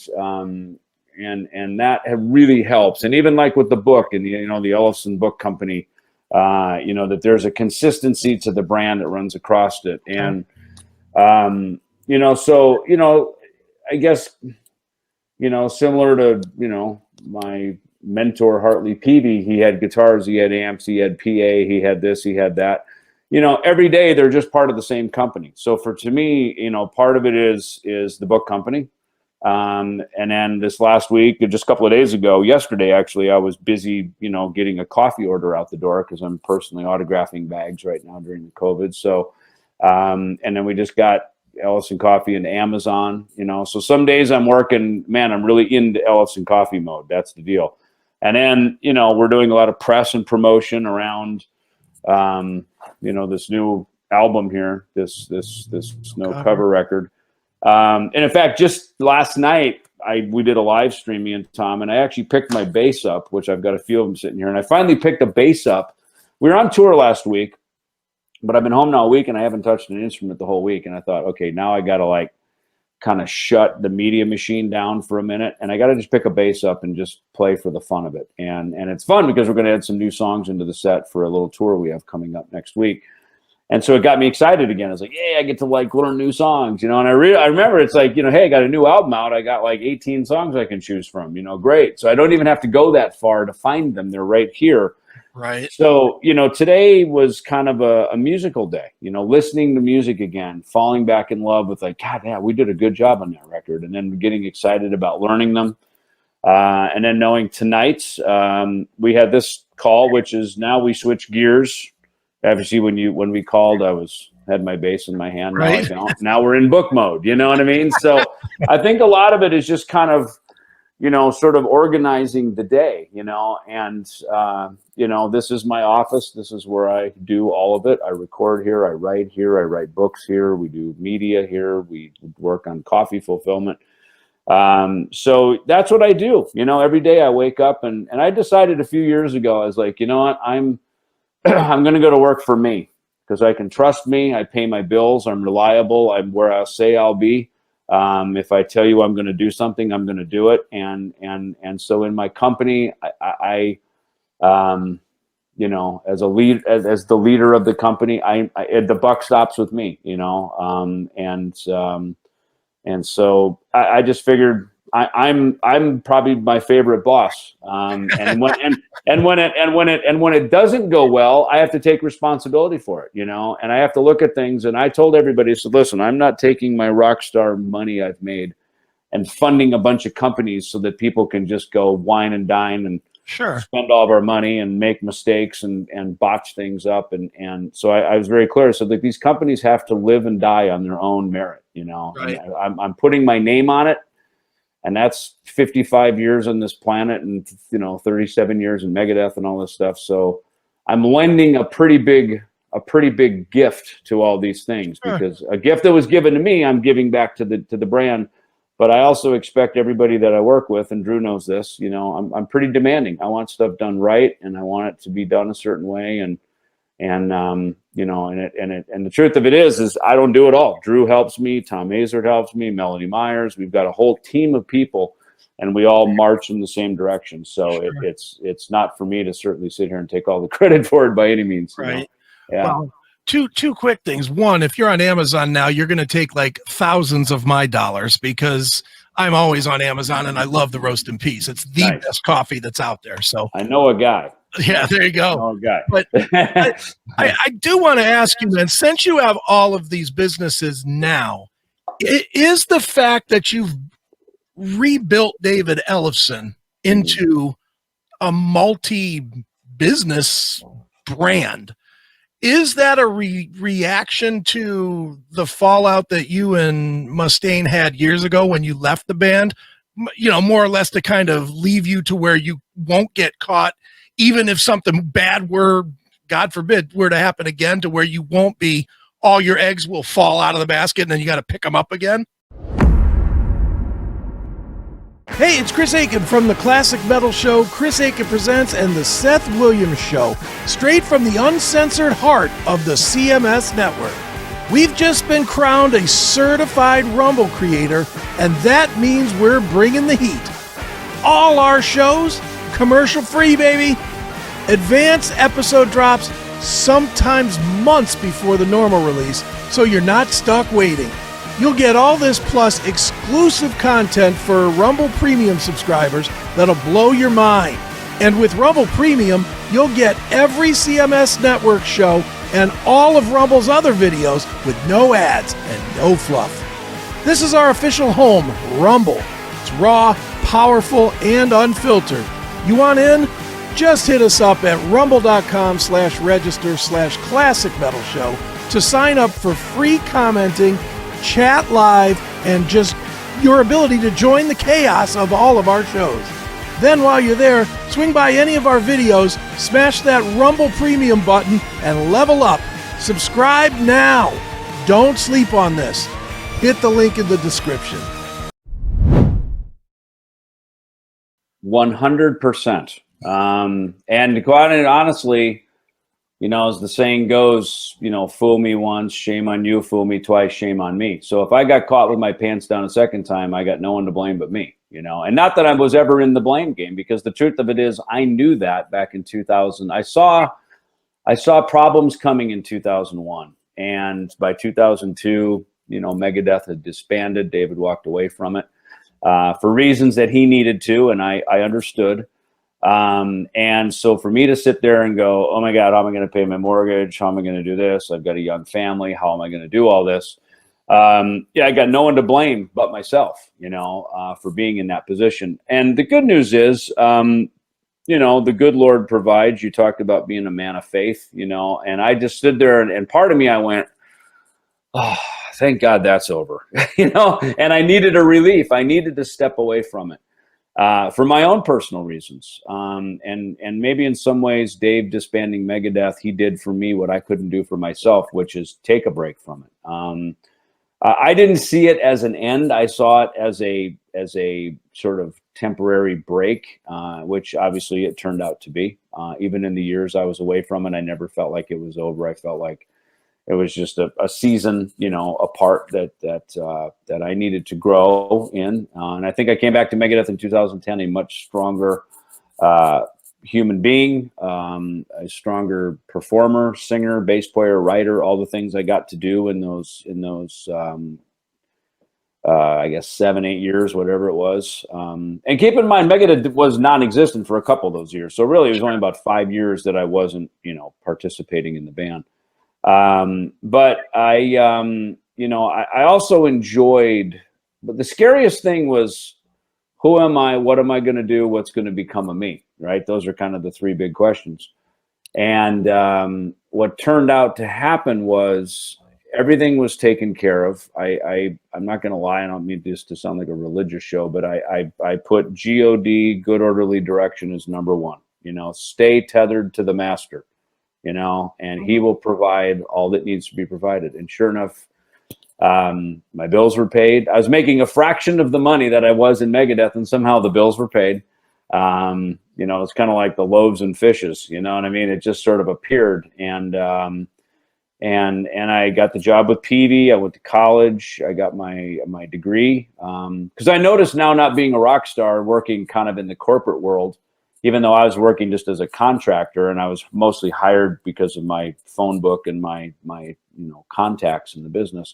that really helps. And even like with the book and the Ellefson Book Company, that there's a consistency to the brand that runs across it, and I guess. Similar to, my mentor, Hartley Peavey, he had guitars, he had amps, he had PA, he had this, he had that. Every day they're just part of the same company. So to me, part of it is the book company. And then this last week, just a couple of days ago, yesterday, actually, I was busy, getting a coffee order out the door because I'm personally autographing bags right now during the COVID. So, and then we just got Ellefson Coffee and Amazon, so some days I'm working, man, I'm really into Ellefson Coffee mode. That's the deal. And then, we're doing a lot of press and promotion around, this new album here, this Snow cover record. And in fact, just last night, we did a live stream, me and Tom, and I actually picked my bass up, which I've got a few of them sitting here. And I finally picked a bass up. We were on tour last week, but I've been home now a week and I haven't touched an instrument the whole week. And I thought, okay, now I got to kind of shut the media machine down for a minute. And I got to just pick a bass up and just play for the fun of it. And it's fun because we're going to add some new songs into the set for a little tour we have coming up next week. And so it got me excited again. I was like, yeah, I get to learn new songs, And I remember it's like, hey, I got a new album out. I got 18 songs I can choose from, great. So I don't even have to go that far to find them. They're right here. Right. So, today was kind of a musical day, listening to music again, falling back in love with God, yeah, we did a good job on that record. And then getting excited about learning them. And then knowing tonight, we had this call, which is now we switch gears. Obviously, when we called, I had my bass in my hand. Right. Now we're in book mode. You know what I mean? So I think a lot of it is just kind of, sort of organizing the day, and, this is my office. This is where I do all of it. I record here. I write books here. We do media here. We work on coffee fulfillment. So that's what I do. Every day I wake up and I decided a few years ago, I was like, you know what, I'm going to go to work for me because I can trust me. I pay my bills. I'm reliable. I'm where I say I'll be. If I tell you I'm going to do something, I'm going to do it. And so in my company, I as the leader of the company, the buck stops with me, and so I just figured I'm probably my favorite boss. And when it doesn't go well, I have to take responsibility for it, and I have to look at things. And I told everybody, I said, listen, I'm not taking my rock star money I've made and funding a bunch of companies so that people can just go wine and dine and spend all of our money and make mistakes and botch things up. And so I was very clear. So these companies have to live and die on their own merit, Right. And I'm putting my name on it. And that's 55 years on this planet and, 37 years in Megadeth and all this stuff. So I'm lending a pretty big gift to all these things because a gift that was given to me, I'm giving back to the brand. But I also expect everybody that I work with, and Drew knows this, I'm pretty demanding. I want stuff done right, and I want it to be done a certain way. And the truth of it is I don't do it all. Drew helps me, Tom Hazard helps me, Melanie Myers. We've got a whole team of people, and we all march in the same direction. So it's not for me to certainly sit here and take all the credit for it by any means. Right. Yeah. Well, two quick things. One, if you're on Amazon now, you're going to take thousands of my dollars because I'm always on Amazon, and I love the Roast in Peace. It's the best coffee that's out there. So I know a guy. Yeah, there you go. Oh, guy. But I do want to ask you then, since you have all of these businesses now, is the fact that you've rebuilt David Ellefson into a multi-business brand, is that a reaction to the fallout that you and Mustaine had years ago when you left the band? You know, more or less to kind of leave you to where you won't get caught, even if something bad were, God forbid, were to happen again, to where you won't be, all your eggs will fall out of the basket and then you got to pick them up again? Hey, it's Chris Akin from the Classic Metal Show, Chris Akin Presents, and the Seth Williams Show, straight from the uncensored heart of the CMS network. We've just been crowned a certified Rumble creator, and that means we're bringing the heat. All our shows, commercial free, baby. Advanced episode drops, sometimes months before the normal release, so you're not stuck waiting. You'll get all this plus exclusive content for Rumble Premium subscribers that'll blow your mind. And with Rumble Premium, you'll get every CMS Network show and all of Rumble's other videos with no ads and no fluff. This is our official home, Rumble. It's raw, powerful, and unfiltered. You want in? Just hit us up at rumble.com/register/classic metal show to sign up for free commenting, chat live, and just your ability to join the chaos of all of our shows. Then while you're there, swing by any of our videos, smash that Rumble Premium button, and level up. Subscribe now. Don't sleep on this. Hit the link in the description. 100%. And to go out and honestly, you know, as the saying goes, you know, fool me once, shame on you, fool me twice, shame on me. So if I got caught with my pants down a second time, I got no one to blame but me, you know. And not that I was ever in the blame game, because the truth of it is I knew that back in 2000. I saw problems coming in 2001. And by 2002, you know, Megadeth had disbanded. David walked away from it for reasons that he needed to, and I understood. And so for me to sit there and go, oh my God, how am I going to pay my mortgage? How am I going to do this? I've got a young family. How am I going to do all this? Yeah, I got no one to blame but myself, you know, for being in that position. And the good news is, you know, the good Lord provides. You talked about being a man of faith, you know, and I just stood there and part of me, I went, oh, thank God that's over, you know, and I needed a relief. I needed to step away from it. For my own personal reasons. And maybe in some ways, Dave disbanding Megadeth, he did for me what I couldn't do for myself, which is take a break from it. I didn't see it as an end. I saw it as a sort of temporary break, which obviously it turned out to be. Even in the years I was away from it, I never felt like it was over. I felt like it was just a season, you know, apart that I needed to grow in. And I think I came back to Megadeth in 2010, a much stronger human being, a stronger performer, singer, bass player, writer, all the things I got to do in those I guess 7-8 years, whatever it was. And keep in mind, Megadeth was non-existent for a couple of those years. So really it was only about 5 years that I wasn't, you know, participating in the band. But I, you know, I also enjoyed, but the scariest thing was, who am I? What am I going to do? What's going to become of me? Right. Those are kind of the three big questions. And, what turned out to happen was everything was taken care of. I'm not going to lie. I don't mean this to sound like a religious show, but I put GOD, good orderly direction, as number one. You know, stay tethered to the master. You know, and he will provide all that needs to be provided. And sure enough, my bills were paid. I was making a fraction of the money that I was in Megadeth, and somehow the bills were paid. You know, it's kind of like the loaves and fishes, you know what I mean? It just sort of appeared. And I got the job with Peavey. I went to college. I got my degree. Because I noticed now, not being a rock star, working kind of in the corporate world, even though I was working just as a contractor, and I was mostly hired because of my phone book and my you know, contacts in the business.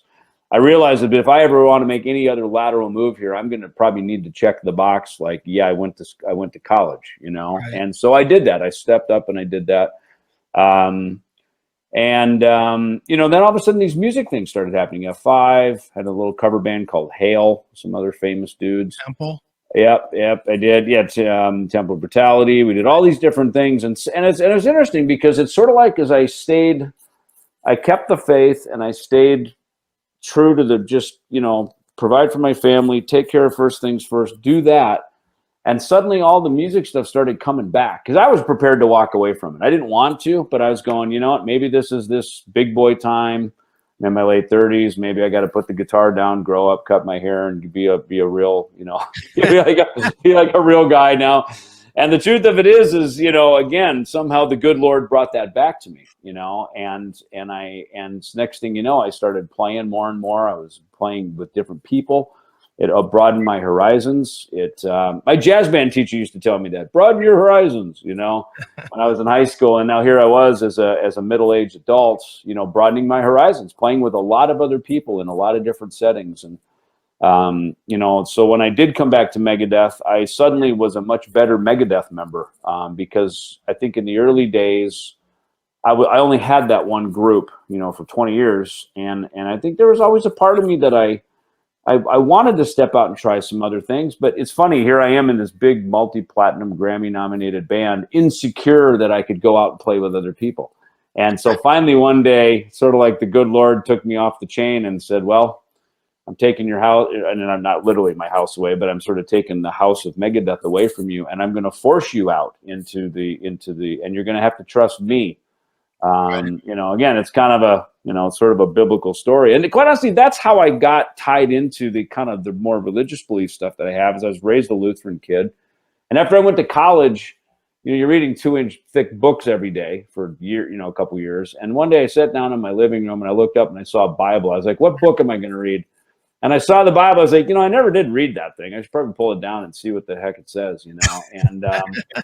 I realized that if I ever want to make any other lateral move here, I'm going to probably need to check the box. Like, yeah, I went to college, you know? Right. And so I did that. I stepped up and I did that. You know, then all of a sudden these music things started happening. F5 had a little cover band called Hail, some other famous dudes. Temple. Yep, I did. Yeah, Temple of Brutality. We did all these different things, and it's interesting because it's sort of like as I kept the faith and I stayed true to the just, you know, provide for my family, take care of first things first, do that. And suddenly all the music stuff started coming back because I was prepared to walk away from it. I didn't want to, but I was going, you know what, maybe this is this big boy time. I'm in my late 30s. Maybe I got to put the guitar down, grow up, cut my hair, and be a real, you know, be like a real guy now. And the truth of it is, you know, again, somehow the good Lord brought that back to me, you know, and next thing you know, I started playing more and more. I was playing with different people. It broadened my horizons. My jazz band teacher used to tell me that, broaden your horizons, you know, when I was in high school. And now here I was as a middle-aged adult, you know, broadening my horizons, playing with a lot of other people in a lot of different settings. And, you know, so when I did come back to Megadeth, I suddenly was a much better Megadeth member because I think in the early days, I only had that one group, you know, for 20 years. And I think there was always a part of me that I wanted to step out and try some other things, but it's funny. Here I am in this big multi-platinum Grammy-nominated band, insecure that I could go out and play with other people. And so finally one day, sort of like the good Lord took me off the chain and said, well, I'm taking your house, and I'm not literally my house away, but I'm sort of taking the house of Megadeth away from you, and I'm going to force you out into the, and you're going to have to trust me. You know, again, it's kind of a, you know, sort of a biblical story. And quite honestly, that's how I got tied into the kind of the more religious belief stuff that I have, is I was raised a Lutheran kid. And after I went to college, you know, you're reading 2-inch thick books every day for a couple years. And one day I sat down in my living room and I looked up and I saw a Bible. I was like, what book am I going to read? And I saw the Bible. I was like, you know, I never did read that thing. I should probably pull it down and see what the heck it says, you know.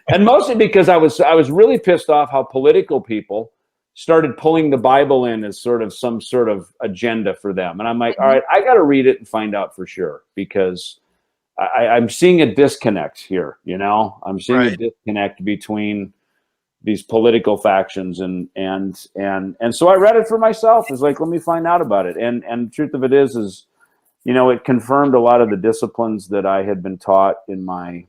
And mostly because I was really pissed off how political people started pulling the Bible in as sort of some sort of agenda for them. And I'm like, all right, I got to read it and find out for sure, because I'm seeing a disconnect here, you know. I'm seeing a disconnect between these political factions, and so I read it for myself. It's like, let me find out about it. And the truth of it is, you know, it confirmed a lot of the disciplines that I had been taught in my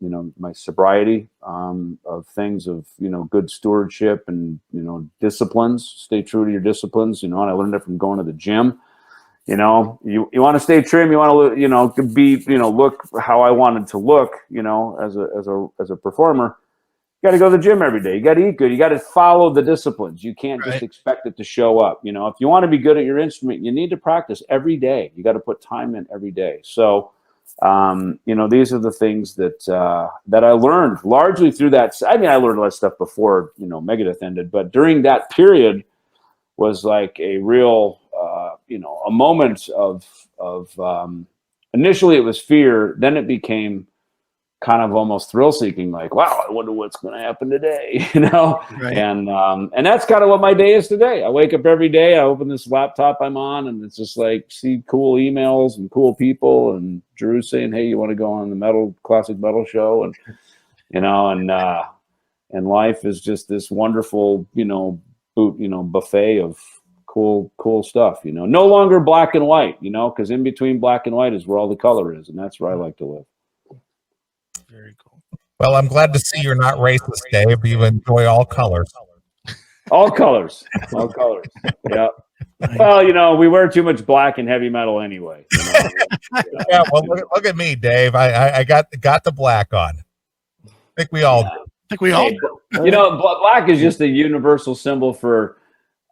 you know, my sobriety, of things of, you know, good stewardship and, you know, disciplines, stay true to your disciplines, you know, and I learned it from going to the gym. You know, you want to stay trim, you want to, you know, be, you know, look how I wanted to look, you know, as a performer. You got to go to the gym every day. You got to eat good. You got to follow the disciplines. You can't just expect it to show up. You know, if you want to be good at your instrument, you need to practice every day. You got to put time in every day. So, you know, these are the things that I learned largely through that. I mean, I learned a lot of stuff before, you know, Megadeth ended, but during that period was like a real, you know, a moment of initially it was fear. Then it became kind of almost thrill seeking, like, wow, I wonder what's going to happen today, you know? And that's kind of what my day is today. I wake up every day, I open this laptop I'm on, and it's just like, see cool emails and cool people, and Drew saying, hey, you want to go on the classic metal show? And, you know, and life is just this wonderful, you know, buffet of cool stuff, you know, no longer black and white, you know, because in between black and white is where all the color is. And that's where I like to live. Very cool. Well, I'm glad to see you're not racist, Dave. You enjoy all colors. All colors. All colors. Yeah. Well, you know, we wear too much black in heavy metal anyway. You know? Yeah, well, look at me, Dave. I got the black on. I think we all do. I think we all do. You know, black is just a universal symbol for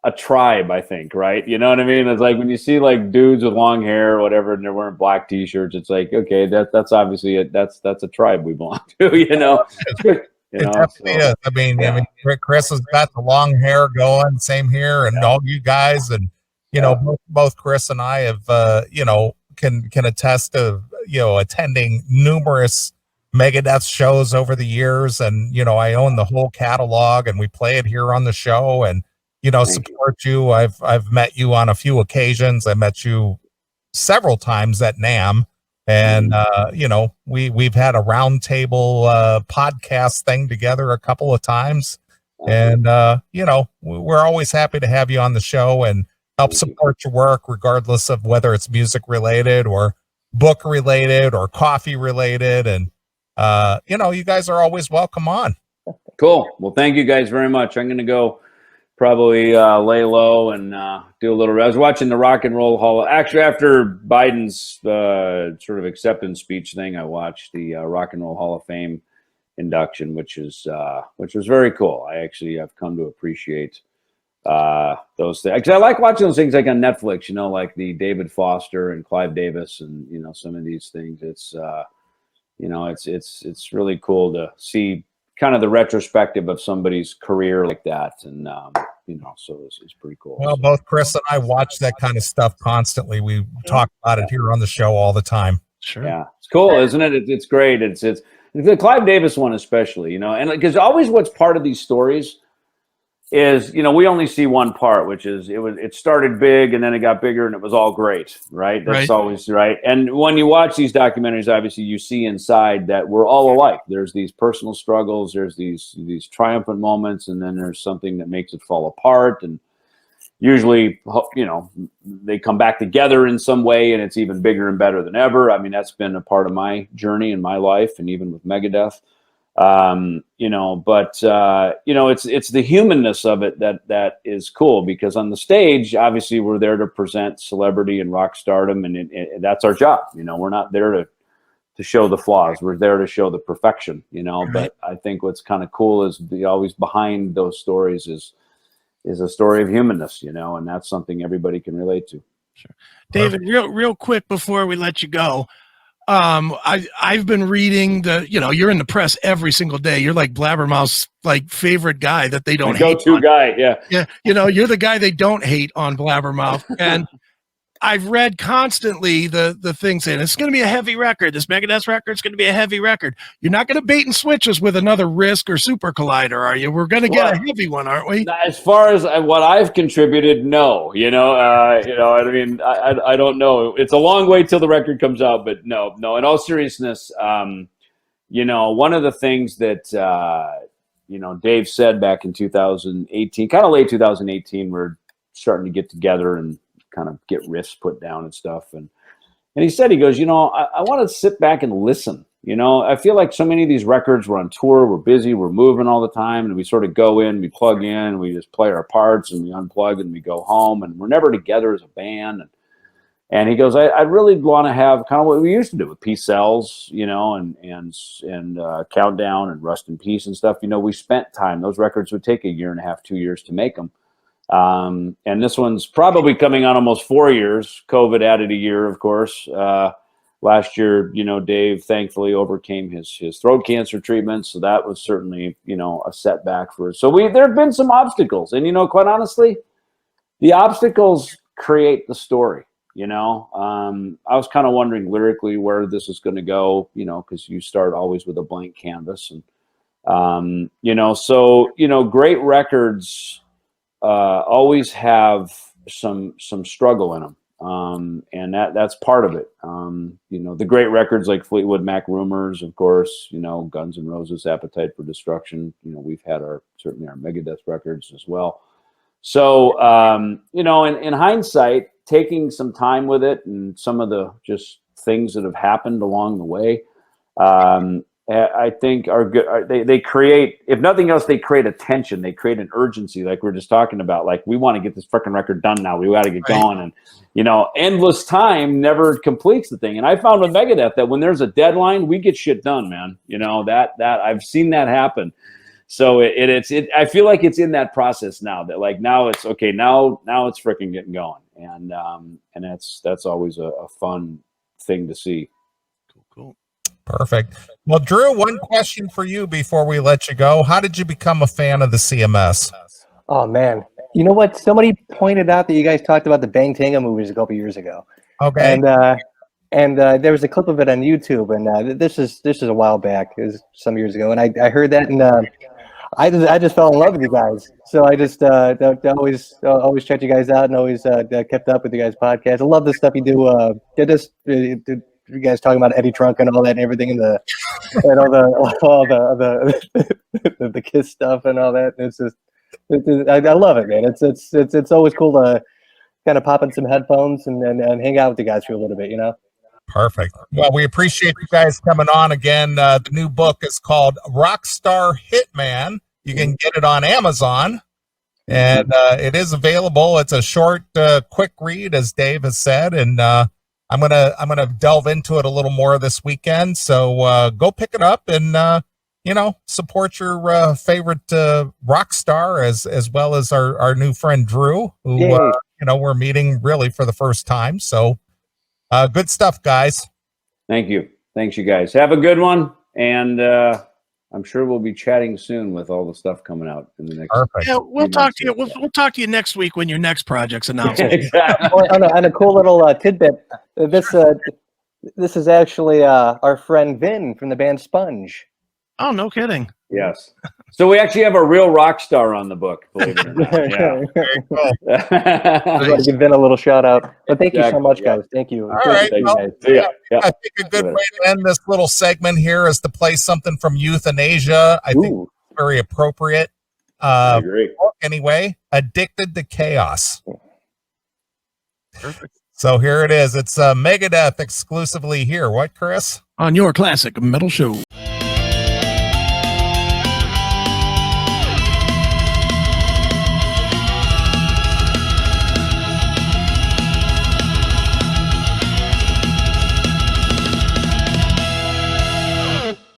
a tribe, I think, right? You know what I mean? It's like when you see like dudes with long hair or whatever, and they're wearing black t-shirts, it's like, okay, that's obviously it. That's a tribe we belong to, you know. You know, definitely is. I mean, Chris has got the long hair going, same here, and all you guys, and you know, both Chris and I have, you know, can attest to, you know, attending numerous Megadeth shows over the years, and you know, I own the whole catalog, and we play it here on the show, and you support you. I've met you on a few occasions. I met you several times at NAMM, and we've had a roundtable podcast thing together a couple of times, and we're always happy to have you on the show and help support your work, regardless of whether it's music related or book related or coffee related, and you guys are always welcome on. Cool. Well, thank you guys very much. I'm going to go probably lay low and do a little. I was watching the Rock and Roll Hall. Actually, after Biden's sort of acceptance speech thing, I watched the Rock and Roll Hall of Fame induction, which was very cool. I've come to appreciate those things. 'Cause I like watching those things like on Netflix. Like the David Foster and Clive Davis, and some of these things. It's it's really cool to see kind of the retrospective of somebody's career like that, and so it's pretty cool. Well, both Chris and I watch that kind of stuff constantly. We talk about it here on the show all the time. Sure. Yeah, it's cool, isn't it? It's great. It's the Clive Davis one especially, and because always what's part of these stories is, we only see one part, which is it started big and then it got bigger and it was all great, right? That's always right. And when you watch these documentaries, obviously you see inside that we're all alike. There's these personal struggles, there's these triumphant moments, and then there's something that makes it fall apart. And usually, they come back together in some way, and it's even bigger and better than ever. I mean, that's been a part of my journey in my life, and even with Megadeth. It's the humanness of it that is cool, because on the stage, obviously we're there to present celebrity and rock stardom, and that's our job. We're not there to show the flaws. We're there to show the perfection, but I think what's kind of cool is always behind those stories is a story of humanness, and that's something everybody can relate to. Sure. David, real quick before we let you go. I've been reading you're in the press every single day. You're like Blabbermouth's favorite guy that they don't hate. Go-to guy, yeah. Yeah, you're the guy they don't hate on Blabbermouth. And I've read constantly the thing saying it's going to be a heavy record. This Megadeth record is going to be a heavy record. You're not going to bait and switch us with another Risk or Super Collider, are you? We're going to get a heavy one, aren't we? As far as what I've contributed, no. I mean, I don't know. It's a long way till the record comes out, but no. In all seriousness, one of the things that Dave said back in 2018, kind of late 2018, we're starting to get together and kind of get riffs put down and stuff. And he said, he goes, I want to sit back and listen. I feel like so many of these records, we're on tour, we're busy, we're moving all the time, and we sort of go in, we plug in, and we just play our parts, and we unplug, and we go home, and we're never together as a band. And he goes, I really want to have kind of what we used to do with Peace Cells, and Countdown and Rust in Peace and stuff. We spent time. Those records would take 1.5 years, 2 years to make them. And this one's probably coming on almost 4 years. COVID added a year, of course. Last year, Dave thankfully overcame his throat cancer treatment. So that was certainly, a setback for us. So there have been some obstacles, and, quite honestly, the obstacles create the story. I was kind of wondering lyrically where this is going to go, because you start always with a blank canvas, and, great records, always have some struggle in them, and that's part of it. The great records like Fleetwood Mac Rumors, of course, Guns N' Roses Appetite for Destruction. We've had certainly our Megadeth records as well. So in hindsight, taking some time with it and some of the just things that have happened along the way, I think are good. They create, if nothing else, they create a tension. They create an urgency, like we're just talking about. Like, we want to get this freaking record done now. We got to get going. And endless time never completes the thing. And I found with Megadeth that when there's a deadline, we get shit done, man. That I've seen that happen. So I feel like it's in that process now. That now it's okay. Now it's freaking getting going. And that's always a fun thing to see. Cool. Perfect. Well, Drew, one question for you before we let you go. How did you become a fan of the CMS? Oh, man. You know what? Somebody pointed out that you guys talked about the Bang Tango movies a couple years ago. Okay. And there was a clip of it on YouTube, and this is a while back. It was some years ago. And I heard that, and I just fell in love with you guys. So I just always checked you guys out and always kept up with you guys' podcast. I love the stuff you do. You guys talking about Eddie Trunk and all that and everything and all the Kiss stuff and all that. It's just I love it, man. It's always cool to kind of pop in some headphones and hang out with you guys for a little bit, you know. Perfect. Well, we appreciate you guys coming on again. The new book is called Rock Star Hitman. You can get it on Amazon, and it is available. It's a short, quick read, as Dave has said, and I'm gonna delve into it a little more this weekend. So go pick it up and support your favorite rock star as well as our new friend Drew, who we're meeting really for the first time. So. Good stuff, guys. Thank you. Thanks, you guys. Have a good one. And I'm sure we'll be chatting soon with all the stuff coming out in the next. Perfect. Yeah, we'll talk to you. We'll talk to you next week when your next project's announced. Exactly. And a cool little tidbit. This is actually our friend Vin from the band Sponge. Oh, no kidding. Yes. So we actually have a real rock star on the book, believe it or not. Yeah. I want to give Vin a little shout out. But thank you so much, guys. Thank you. All right. Well, Yeah. I think a good way to end this little segment here is to play something from Euthanasia. I think it's very appropriate. I agree. Anyway, Addicted to Chaos. Perfect. So here it is. It's Megadeth exclusively here. What, Chris? On your classic metal show.